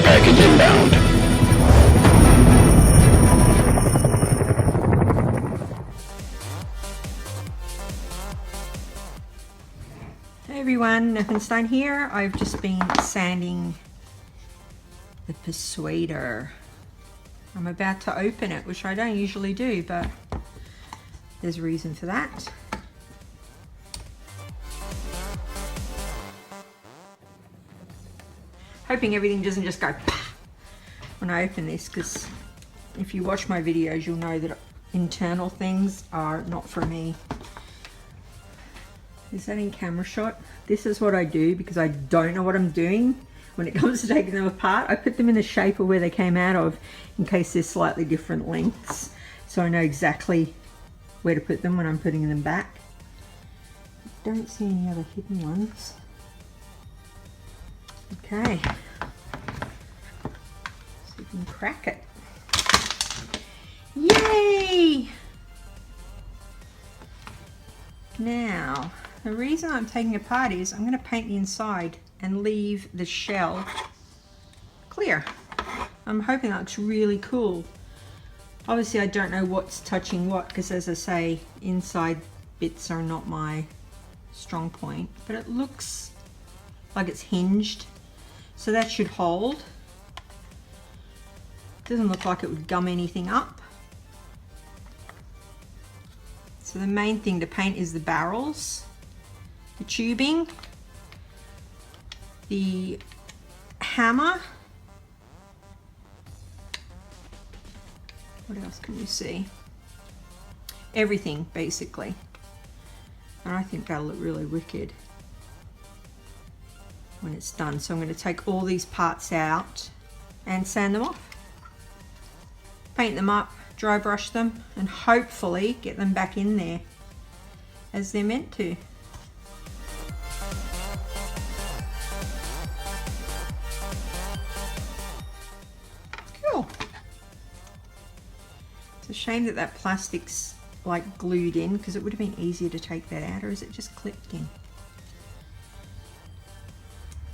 package inbound. Hey everyone, Nerf here. I've just been sanding the Persuader. I'm about to open it, which I don't usually do, but there's a reason for that. Hoping everything doesn't just go when I open this, because if you watch my videos, you'll know that internal things are not for me. Is that in camera shot? This is what I do because I don't know what I'm doing when it comes to taking them apart. I put them in the shape of where they came out of in case they're slightly different lengths, so I know exactly where to put them when I'm putting them back. I don't see any other hidden ones. Okay, so we can crack it. Yay! Now, the reason I'm taking it apart is I'm going to paint the inside and leave the shell clear. I'm hoping that looks really cool. Obviously I don't know what's touching what, because as I say, inside bits are not my strong point, but it looks like it's hinged, so that should hold. Doesn't look like it would gum anything up. So the main thing to paint is the barrels, the tubing, the hammer. What else can you see? Everything, basically. And I think that'll look really wicked when it's done. So I'm going to take all these parts out and sand them off. Paint them up, dry brush them, and hopefully get them back in there as they're meant to. Cool. It's a shame that that plastic's like glued in, because it would have been easier to take that out, or is it just clipped in?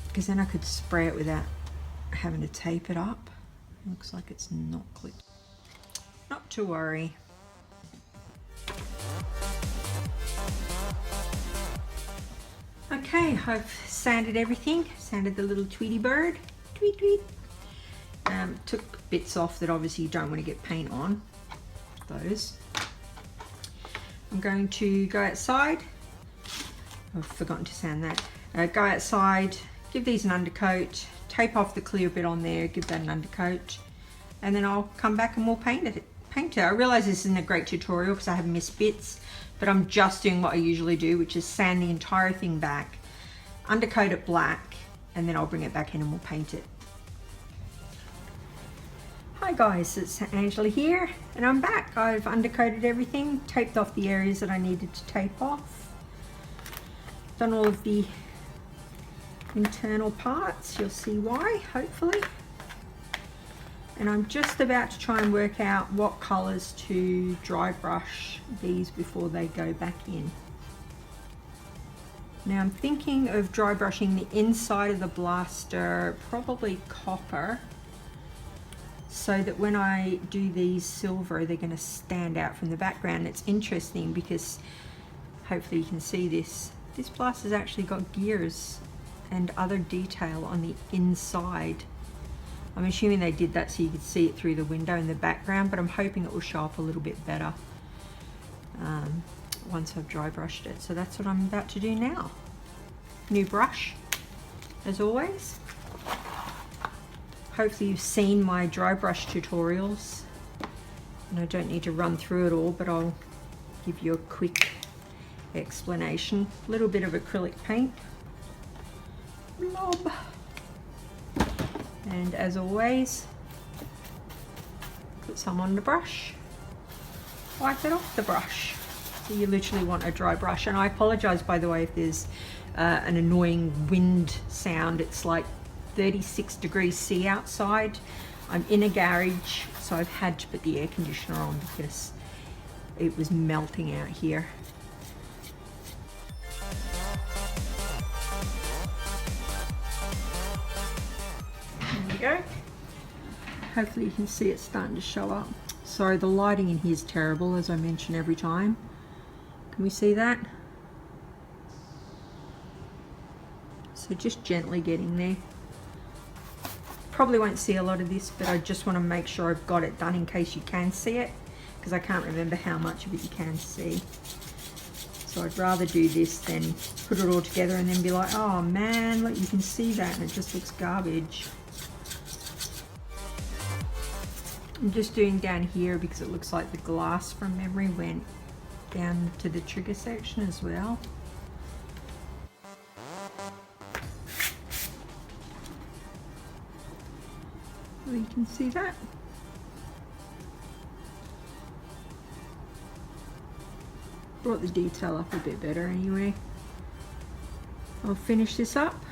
Because then I could spray it without having to tape it up. Looks like it's not clipped. Not to worry. Okay, I've sanded everything. Sanded the little Tweety bird. Tweet, tweet. Took bits off that obviously you don't want to get paint on. Those. I'm going to go outside. I've forgotten to sand that. Go outside, give these an undercoat, tape off the clear bit on there, give that an undercoat, and then I'll come back and we'll paint it. I realize this isn't a great tutorial because I have missed bits, but I'm just doing what I usually do, which is sand the entire thing back, undercoat it black, and then I'll bring it back in and we'll paint it. Hi guys, it's Angela here, and I'm back. I've undercoated everything, taped off the areas that I needed to tape off, done all of the internal parts. You'll see why, hopefully. And I'm just about to try and work out what colors to dry brush these before they go back in. Now I'm thinking of dry brushing the inside of the blaster, probably copper, so that when I do these silver, they're going to stand out from the background. It's interesting because hopefully you can see this. This blaster's actually got gears and other detail on the inside. I'm assuming they did that so you could see it through the window in the background, but I'm hoping it will show up a little bit better once I've dry brushed it. So that's what I'm about to do now. New brush, as always. Hopefully you've seen my dry brush tutorials, and I don't need to run through it all, but I'll give you a quick explanation. A little bit of acrylic paint. Blob. And as always, put some on the brush, wipe it off the brush. So you literally want a dry brush. And I apologize, by the way, if there's an annoying wind sound. It's like 36 degrees C outside. I'm in a garage, so I've had to put the air conditioner on because it was melting out here. There we go. hopefully you can see it starting to show up. Sorry, the lighting in here is terrible, as I mention every time. Can we see that? So just gently getting there. Probably won't see a lot of this, but I just want to make sure I've got it done in case you can see it, because I can't remember how much of it you can see. So I'd rather do this than put it all together and then be like, oh man, look, you can see that and it just looks garbage. I'm just doing down here because it looks like the glass from memory went down to the trigger section as well. Well, you can see that. Brought the detail up a bit better anyway. I'll finish this up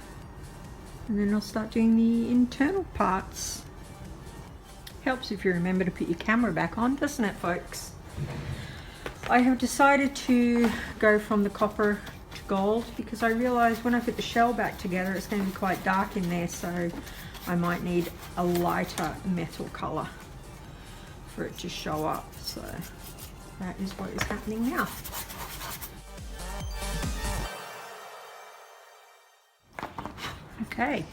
and then I'll start doing the internal parts. Helps if you remember to put your camera back on, doesn't it, folks? I have decided to go from the copper to gold because I realized when I put the shell back together it's going to be quite dark in there, so I might need a lighter metal color for it to show up. So that is what is happening now. Okay.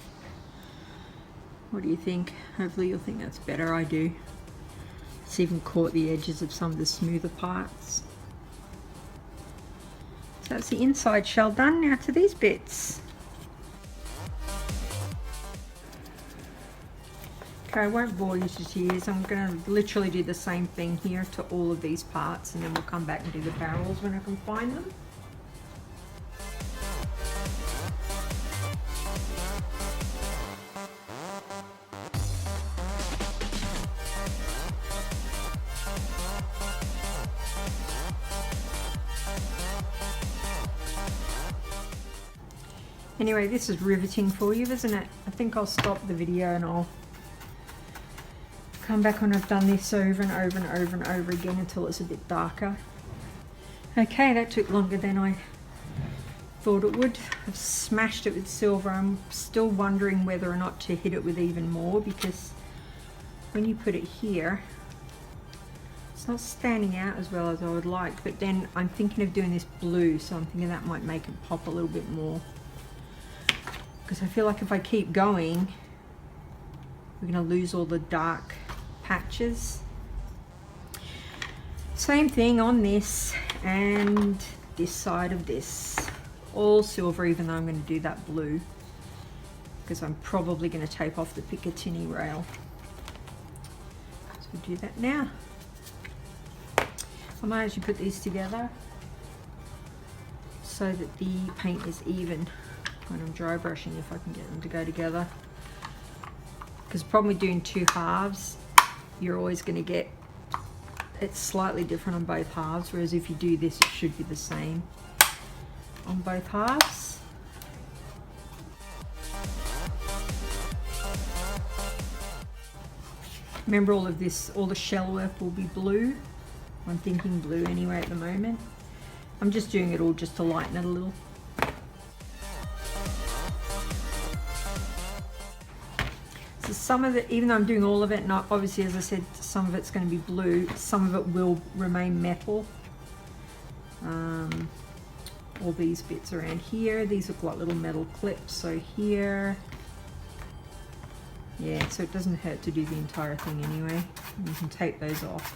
What do you think? Hopefully you'll think that's better. I do. It's even caught the edges of some of the smoother parts. So that's the inside shell done. Now to these bits. Okay, I won't bore you to tears. I'm going to literally do the same thing here to all of these parts, and then we'll come back and do the barrels when I can find them. Anyway, this is riveting for you, isn't it? I think I'll stop the video and I'll come back when I've done this over and over and over and over again until it's a bit darker. Okay, that took longer than I thought it would. I've smashed it with silver. I'm still wondering whether or not to hit it with even more, because when you put it here, it's not standing out as well as I would like. But then I'm thinking of doing this blue, so I'm thinking that might make it pop a little bit more. Because I feel like if I keep going, we're going to lose all the dark patches. Same thing on this and this side of this. All silver, even though I'm going to do that blue. Because I'm probably going to tape off the Picatinny rail. So we'll do that now. I might actually put these together so that the paint is even when I'm dry brushing, if I can get them to go together. Because the problem with doing two halves, you're always going to get it's slightly different on both halves, whereas if you do this it should be the same on both halves. Remember, all of this, all the shell work will be blue. I'm thinking blue anyway at the moment. I'm just doing it all just to lighten it a little. So some of it, even though I'm doing all of it, and obviously as I said, some of it's going to be blue, some of it will remain metal. All these bits around here, these look like little metal clips, so here. Yeah, so it doesn't hurt to do the entire thing anyway. You can tape those off.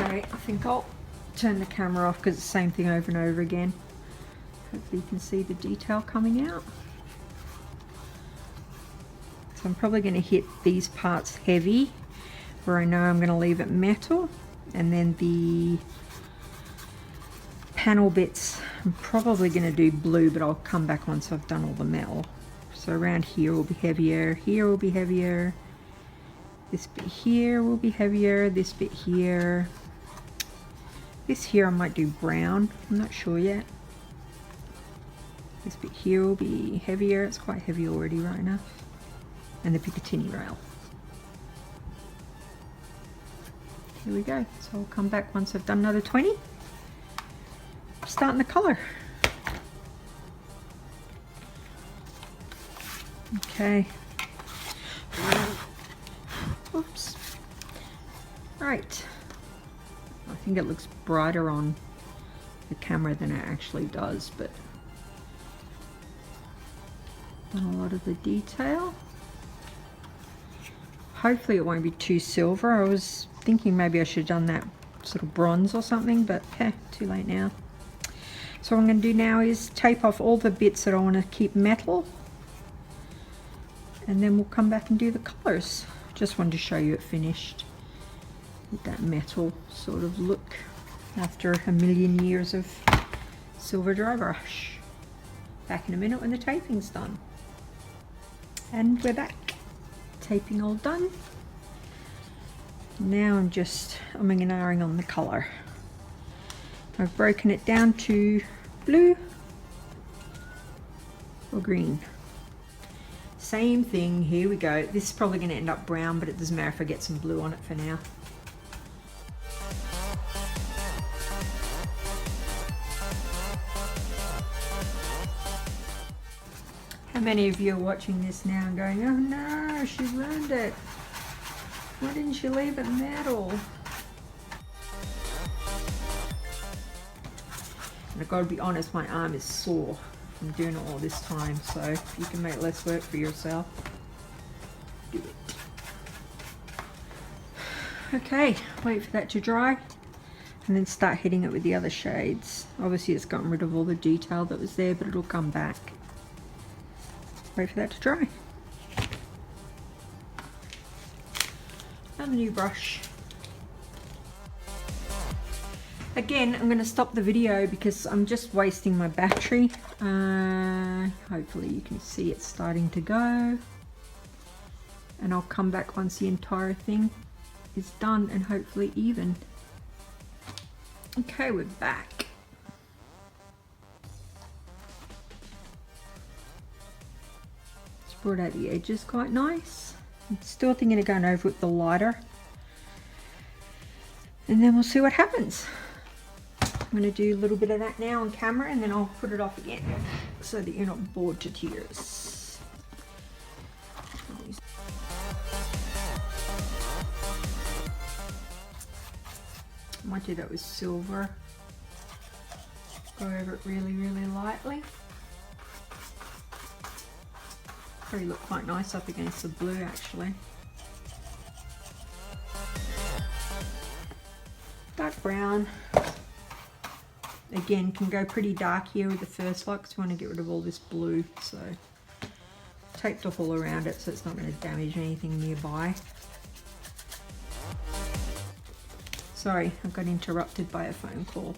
Okay, I think I'll turn the camera off because it's the same thing over and over again. Hopefully you can see the detail coming out. So I'm probably going to hit these parts heavy, where I know I'm going to leave it metal, and then the panel bits I'm probably going to do blue, but I'll come back once I've done all the metal. So around here will be heavier, here will be heavier, this bit here will be heavier, this bit here, this here I might do brown, I'm not sure yet. This bit here will be heavier, it's quite heavy already right enough, and the Picatinny rail. Here we go, so I'll come back once I've done another 20. Starting the colour. Okay. Oops. Right. I think it looks brighter on the camera than it actually does, but done a lot of the detail. Hopefully it won't be too silver. I was thinking maybe I should have done that sort of bronze or something, but too late now. So what I'm going to do now is tape off all the bits that I want to keep metal, and then we'll come back and do the colours. Just wanted to show you it finished with that metal sort of look after a million years of silver dry brush. Back in a minute when the taping's done. And we're back. Taping all done. Now I'm just umming and ahhing on the colour. I've broken it down to blue or green. Same thing, here we go. This is probably going to end up brown, but it doesn't matter if I get some blue on it for now. How many of you are watching this now and going, oh no, she ruined it. Why didn't she leave it metal? And I've got to be honest, my arm is sore from doing it all this time, so if you can make less work for yourself, do it. Okay, wait for that to dry and then start hitting it with the other shades. Obviously it's gotten rid of all the detail that was there, but it'll come back. Wait for that to dry. Another new brush. Again, I'm going to stop the video because I'm just wasting my battery. Hopefully you can see it's starting to go. And I'll come back once the entire thing is done and hopefully even. Okay, we're back. It's brought out the edges quite nice. I'm still thinking of going over with the lighter. And then we'll see what happens. I'm going to do a little bit of that now on camera and then I'll put it off again so that you're not bored to tears. I might do that with silver. Go over it really, really lightly. Probably look quite nice up against the blue actually. Dark brown. Again, can go pretty dark here with the first lot because we want to get rid of all this blue. So taped off all around it so it's not going to damage anything nearby. Sorry, I got interrupted by a phone call.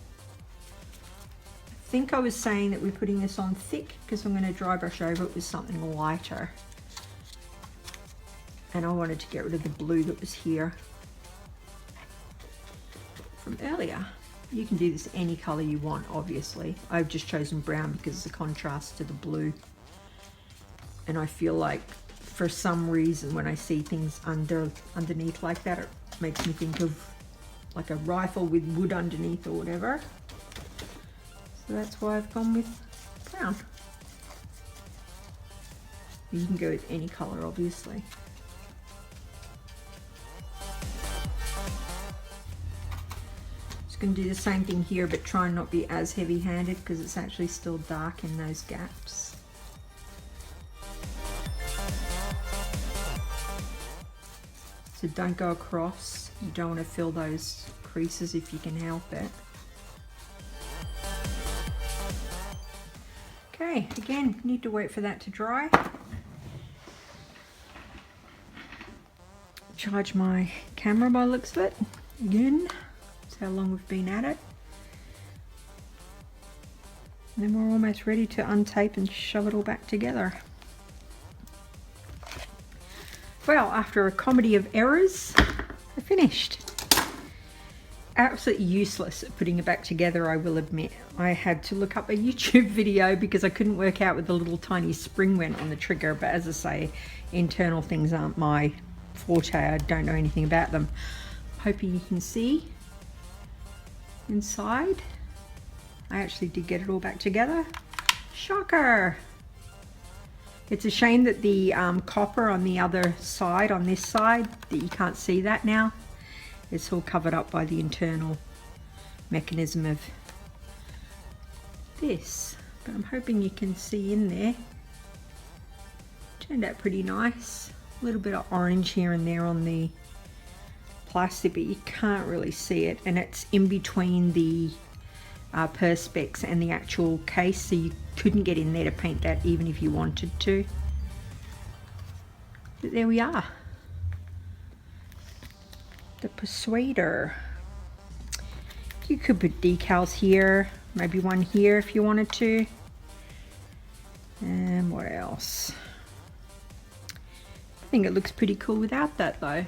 I think I was saying that we're putting this on thick because I'm going to dry brush over it with something lighter. And I wanted to get rid of the blue that was here from earlier. You can do this any color you want, obviously. I've just chosen brown because it's a contrast to the blue. And I feel like for some reason when I see things underneath like that, it makes me think of like a rifle with wood underneath or whatever. So that's why I've gone with brown. You can go with any color, obviously. Just going to do the same thing here, but try and not be as heavy-handed because it's actually still dark in those gaps. So don't go across. You don't want to fill those creases if you can help it. Okay, again, need to wait for that to dry. Charge my camera by the looks of it. Again, that's how long we've been at it. And then we're almost ready to untape and shove it all back together. Well, after a comedy of errors, I finished. Absolutely useless at putting it back together, I will admit. I had to look up a YouTube video because I couldn't work out where the little tiny spring went on the trigger, but as I say, internal things aren't my forte. I don't know anything about them. Hoping you can see inside. I actually did get it all back together. Shocker! It's a shame that the copper on the other side, on this side, that you can't see that now. It's all covered up by the internal mechanism of this. But I'm hoping you can see in there. Turned out pretty nice. A little bit of orange here and there on the plastic, but you can't really see it. And it's in between the perspex and the actual case, so you couldn't get in there to paint that even if you wanted to. But there we are. The Persuader. You could put decals here, maybe one here if you wanted to. And what else? I think it looks pretty cool without that though.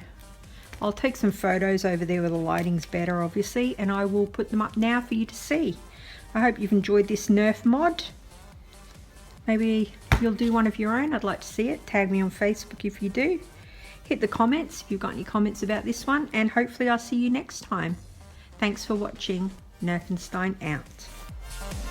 I'll take some photos over there where the lighting's better obviously, and I will put them up now for you to see. I hope you've enjoyed this Nerf mod. Maybe you'll do one of your own. I'd like to see it. Tag me on Facebook if you do. Hit the comments if you've got any comments about this one, and hopefully I'll see you next time. Thanks for watching. Nerfenstein out.